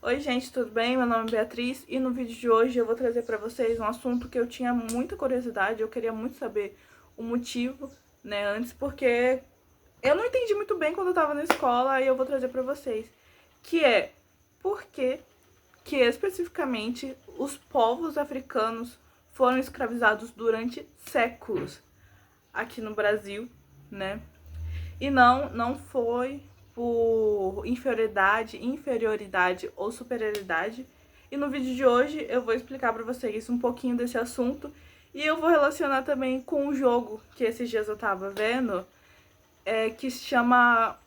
Oi gente, tudo bem? Meu nome é Beatriz e no vídeo de hoje eu vou trazer para vocês um assunto que eu tinha muita curiosidade, eu queria muito saber o motivo, né, antes, porque eu não entendi muito bem quando eu tava na escola e eu vou trazer para vocês, que é por que especificamente os povos africanos foram escravizados durante séculos aqui no Brasil, né? E não foi por inferioridade ou superioridade. E no vídeo de hoje eu vou explicar pra vocês um pouquinho desse assunto. E eu vou relacionar também com um jogo que esses dias eu tava vendo, que se chama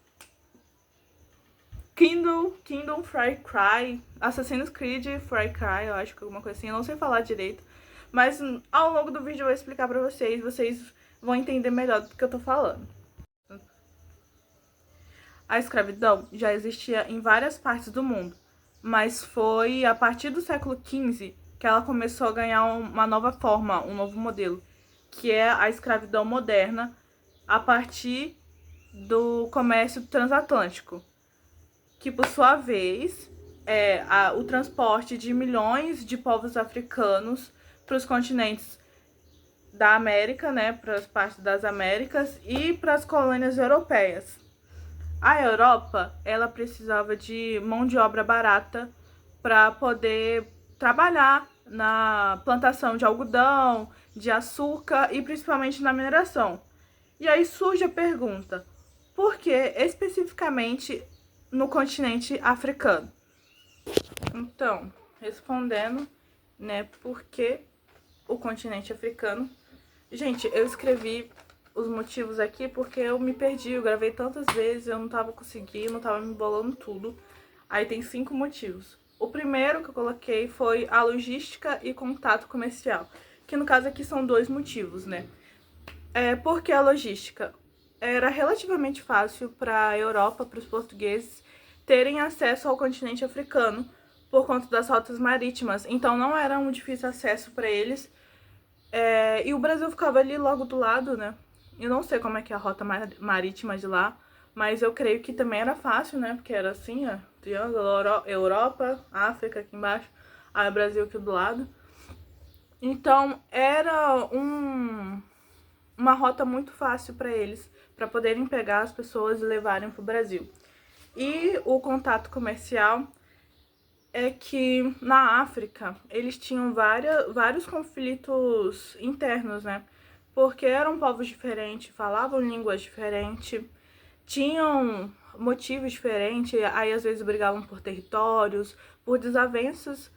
Kingdom Far Cry, Assassin's Creed Far Cry, eu acho que alguma coisa assim, eu não sei falar direito. Mas ao longo do vídeo eu vou explicar pra vocês vão entender melhor do que eu tô falando. A escravidão já existia em várias partes do mundo, mas foi a partir do século XV que ela começou a ganhar uma nova forma, um novo modelo, que é a escravidão moderna, a partir do comércio transatlântico, que por sua vez é o transporte de milhões de povos africanos para os continentes da América, né, para as partes das Américas e para as colônias europeias. A Europa, ela precisava de mão de obra barata para poder trabalhar na plantação de algodão, de açúcar e principalmente na mineração. E aí surge a pergunta: por que especificamente no continente africano? Então, respondendo, né, por que o continente africano? Gente, eu escrevi os motivos aqui porque eu me perdi, eu gravei tantas vezes, eu não tava conseguindo, tava me embolando tudo. Aí tem 5 motivos. O primeiro que eu coloquei foi a logística e contato comercial, que no caso aqui são 2 motivos, né? Porque a logística era relativamente fácil para a Europa, para os portugueses, terem acesso ao continente africano por conta das rotas marítimas, então não era um difícil acesso para eles. E o Brasil ficava ali logo do lado, né? Eu não sei como é que é a rota marítima de lá, mas eu creio que também era fácil, né? Porque era assim, ó, triângulo, Europa, África aqui embaixo, aí o Brasil aqui do lado. Então era uma rota muito fácil para eles, para poderem pegar as pessoas e levarem para o Brasil. E o contato comercial é que na África eles tinham vários conflitos internos, né? Porque eram povos diferentes, falavam línguas diferentes, tinham motivos diferentes, aí às vezes brigavam por territórios, por desavenças,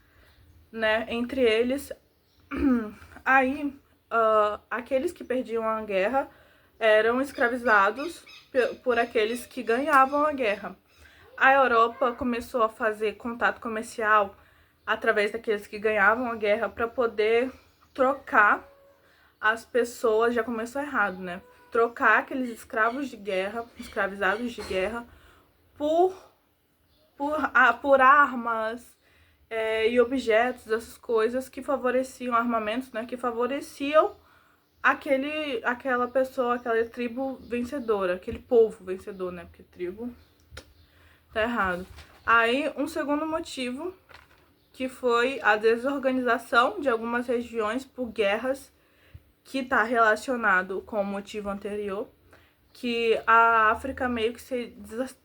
né, entre eles. Aí, aqueles que perdiam a guerra eram escravizados por aqueles que ganhavam a guerra. A Europa começou a fazer contato comercial através daqueles que ganhavam a guerra para poder trocar as pessoas, já começou errado, né? Trocar aqueles escravos de guerra, escravizados de guerra, por, por armas e objetos, essas coisas que favoreciam armamentos, né? Que favoreciam aquela pessoa, aquela tribo vencedora, aquele povo vencedor, né? Porque tribo tá errado. Aí, um segundo motivo, que foi a desorganização de algumas regiões por guerras, que está relacionado com o motivo anterior, que a África meio que se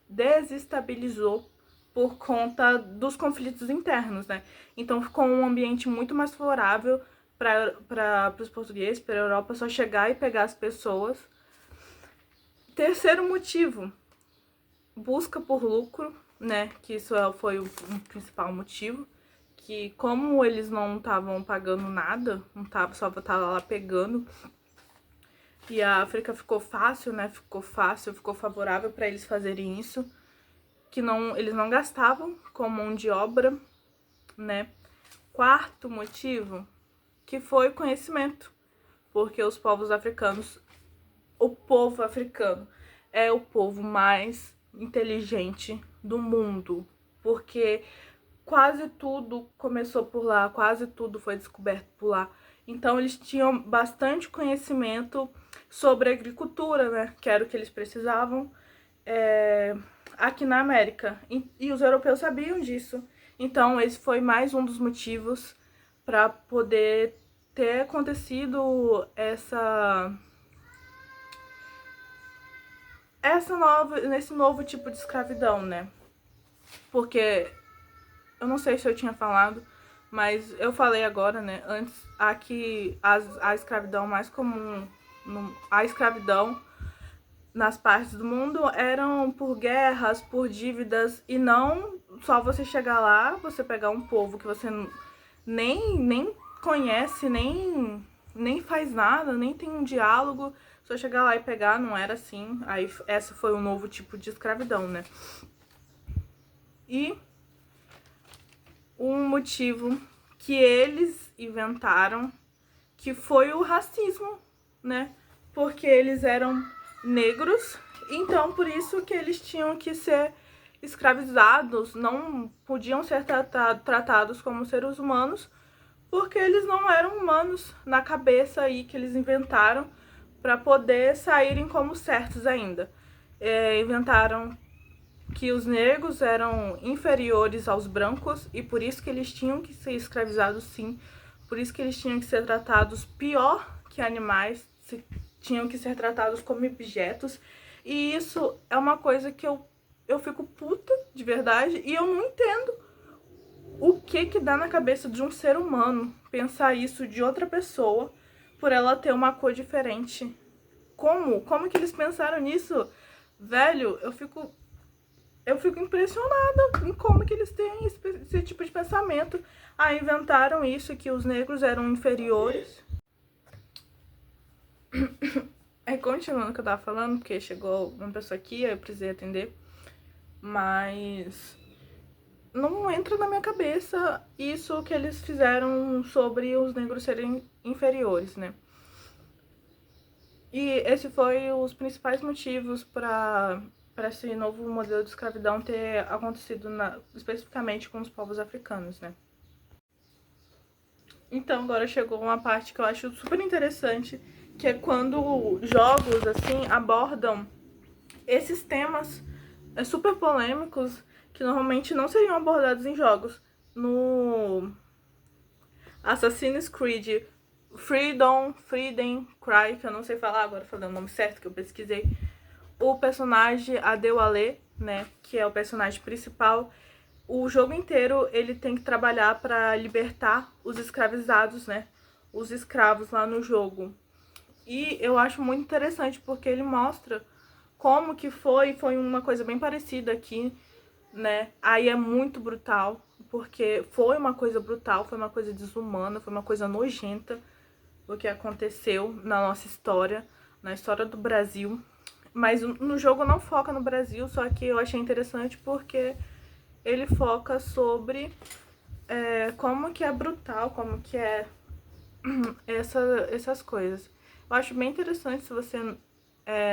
desestabilizou por conta dos conflitos internos, né? Então ficou um ambiente muito mais favorável para os portugueses, para a Europa só chegar e pegar as pessoas. Terceiro motivo, busca por lucro, né? Que isso foi o principal motivo. Que como eles não estavam pagando nada, não tava, só tava lá pegando, e a África ficou fácil, né? Ficou favorável para eles fazerem isso, que não, eles não gastavam com mão de obra, né? Quarto motivo, que foi conhecimento, porque os povos africanos, o povo africano é o povo mais inteligente do mundo, porque quase tudo começou por lá, quase tudo foi descoberto por lá. Então eles tinham bastante conhecimento sobre agricultura, né? Que era o que eles precisavam. aqui na América. E os europeus sabiam disso. Então, esse foi mais um dos motivos para poder ter acontecido nesse novo tipo de escravidão, né? Porque, eu não sei se eu tinha falado, mas eu falei agora, né? Antes, aqui a escravidão mais comum, a escravidão nas partes do mundo eram por guerras, por dívidas, e não só você chegar lá, você pegar um povo que você nem conhece, nem faz nada, nem tem um diálogo, só chegar lá e pegar, não era assim. Aí essa foi um novo tipo de escravidão, né? E um motivo que eles inventaram, que foi o racismo, né? Porque eles eram negros, então por isso que eles tinham que ser escravizados, não podiam ser tratados como seres humanos, porque eles não eram humanos na cabeça aí que eles inventaram para poder saírem como certos ainda. Inventaram que os negros eram inferiores aos brancos e por isso que eles tinham que ser escravizados, sim, por isso que eles tinham que ser tratados pior que animais, tinham que ser tratados como objetos. E isso é uma coisa que eu fico puta de verdade, e eu não entendo o que dá na cabeça de um ser humano pensar isso de outra pessoa por ela ter uma cor diferente. Como que eles pensaram nisso? Velho, eu fico impressionada em como que eles têm esse tipo de pensamento. Ah, inventaram isso, que os negros eram inferiores. Aí, continuando o que eu tava falando, porque chegou uma pessoa aqui, eu precisei atender. Mas não entra na minha cabeça isso que eles fizeram sobre os negros serem inferiores, né? E esse foi os principais motivos para esse novo modelo de escravidão ter acontecido especificamente com os povos africanos, né? Então, agora chegou uma parte que eu acho super interessante, que é quando jogos, assim, abordam esses temas super polêmicos que normalmente não seriam abordados em jogos. No Assassin's Creed Freedom Cry, que eu não sei falar agora, falando o nome certo que eu pesquisei, o personagem Adewale, né, que é o personagem principal, o jogo inteiro ele tem que trabalhar para libertar os escravizados, né, os escravos lá no jogo. E eu acho muito interessante porque ele mostra como que foi uma coisa bem parecida aqui, né? Aí é muito brutal, porque foi uma coisa brutal, foi uma coisa desumana, foi uma coisa nojenta o que aconteceu na nossa história, na história do Brasil. Mas no jogo não foca no Brasil, só que eu achei interessante porque ele foca sobre como que é brutal, como que é essas coisas. Eu acho bem interessante, se você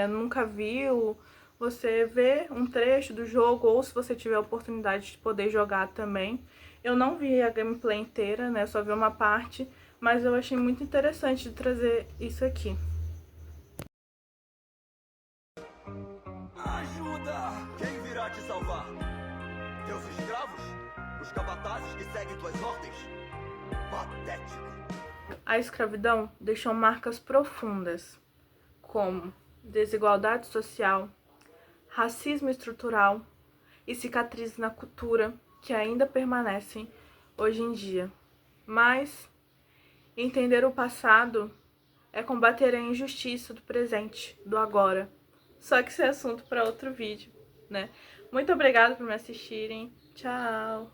nunca viu, você vê um trecho do jogo, ou se você tiver a oportunidade de poder jogar também. Eu não vi a gameplay inteira, né, só vi uma parte, mas eu achei muito interessante de trazer isso aqui. Ajuda! Quem virá te salvar? Teus escravos? Os capatazes que seguem tuas ordens? Patético! A escravidão deixou marcas profundas, como desigualdade social, racismo estrutural e cicatrizes na cultura que ainda permanecem hoje em dia. Mas entender o passado é combater a injustiça do presente, do agora. Só que isso é assunto para outro vídeo, né? Muito obrigada por me assistirem. Tchau!